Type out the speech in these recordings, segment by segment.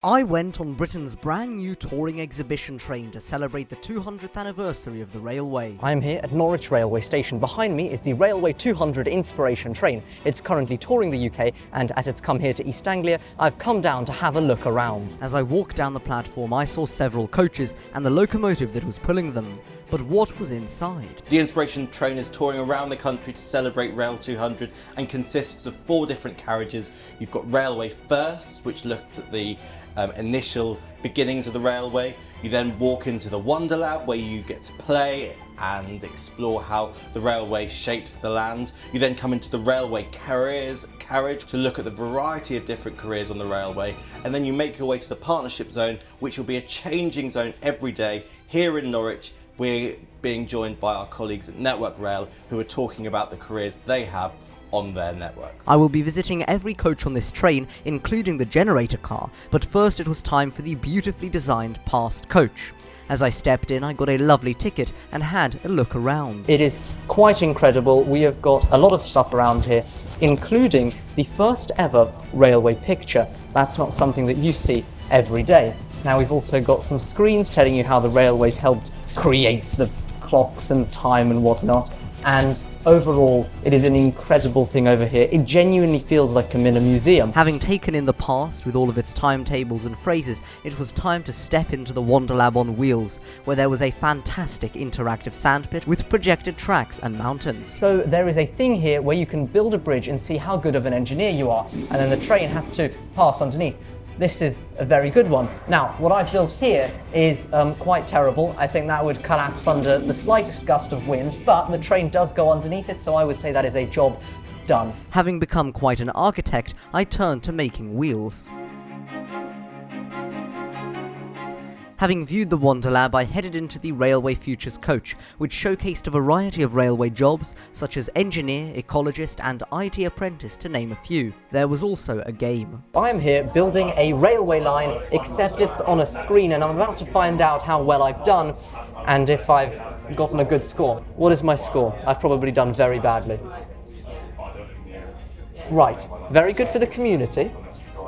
I went on Britain's brand new touring exhibition train to celebrate the 200th anniversary of the railway. I'm here at Norwich Railway Station. Behind me is the Railway 200 Inspiration train. It's currently touring the UK, and as it's come here to East Anglia, I've come down to have a look around. As I walked down the platform, I saw several coaches and the locomotive that was pulling them. But what was inside? The Inspiration train is touring around the country to celebrate Rail 200 and consists of 4 different carriages. You've got Railway First, which looks at the initial beginnings of the railway. You then walk into the Wonder Lab, where you get to play and explore how the railway shapes the land. You then come into the Railway Careers carriage to look at the variety of different careers on the railway, and then you make your way to the Partnership Zone, which will be a changing zone every day. Here in Norwich, we're being joined by our colleagues at Network Rail, who are talking about the careers they have on their network. I will be visiting every coach on this train, including the generator car, but first it was time for the beautifully designed past coach. As I stepped in, I got a lovely ticket and had a look around. It is quite incredible. We have got a lot of stuff around here, including the first ever railway picture. That's not something that you see every day. Now we've also got some screens telling you how the railways helped create the clocks and time and whatnot, and overall it is an incredible thing over here. It genuinely feels like I'm in a museum. Having taken in the past with all of its timetables and phrases, it was time to step into the Wonder Lab on wheels, where there was a fantastic interactive sandpit with projected tracks and mountains. So there is a thing here where you can build a bridge and see how good of an engineer you are, and then the train has to pass underneath. This is a very good one. Now, what I've built here is quite terrible. I think that would collapse under the slightest gust of wind, but the train does go underneath it, so I would say that is a job done. Having become quite an architect, I turned to making wheels. Having viewed the Wonder Lab, I headed into the Railway Futures coach, which showcased a variety of railway jobs, such as engineer, ecologist and IT apprentice, to name a few. There was also a game. I am here building a railway line, except it's on a screen, and I'm about to find out how well I've done and if I've gotten a good score. What is my score? I've probably done very badly. Right, very good for the community,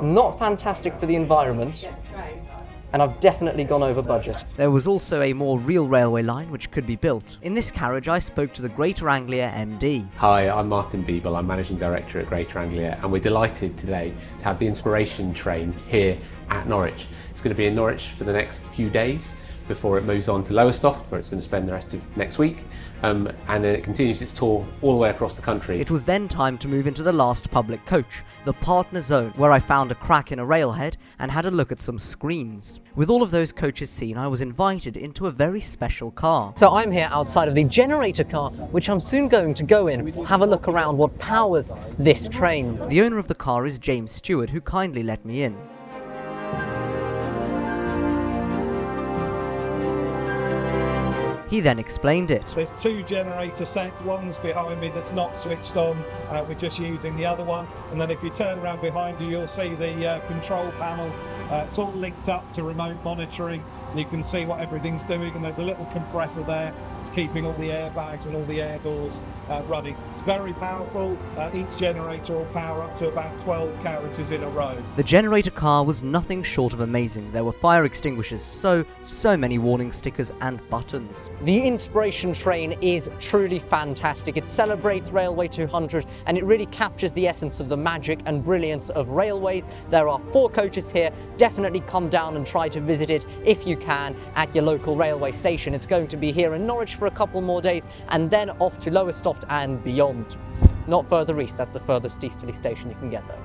not fantastic for the environment, and I've definitely gone over budget. There was also a more real railway line which could be built. In this carriage, I spoke to the Greater Anglia MD. Hi, I'm Martin Beeble. I'm Managing Director at Greater Anglia, and we're delighted today to have the Inspiration train here at Norwich. It's going to be in Norwich for the next few days before it moves on to Lowestoft, where it's going to spend the rest of next week, and then it continues its tour all the way across the country. It was then time to move into the last public coach, the Partner Zone, where I found a crack in a railhead and had a look at some screens. With all of those coaches seen, I was invited into a very special car. So I'm here outside of the generator car, which I'm soon going to go in, have a look around what powers this train. The owner of the car is James Stewart, who kindly let me in. He then explained it. There's 2 generator sets, one's behind me that's not switched on, we're just using the other one, and then if you turn around behind you, you'll see the control panel. It's all linked up to remote monitoring, and you can see what everything's doing, and there's a little compressor there. It's keeping all the airbags and all the air doors running. It's very powerful. Each generator will power up to about 12 carriages in a row. The generator car was nothing short of amazing. There were fire extinguishers, so many warning stickers and buttons. The Inspiration train is truly fantastic. It celebrates Railway 200, and it really captures the essence of the magic and brilliance of railways. There are 4 coaches here. Definitely come down and try to visit it if you can at your local railway station. It's going to be here in Norwich for a couple more days, and then off to Lowestoft and beyond. Not further east, that's the furthest easterly station you can get though.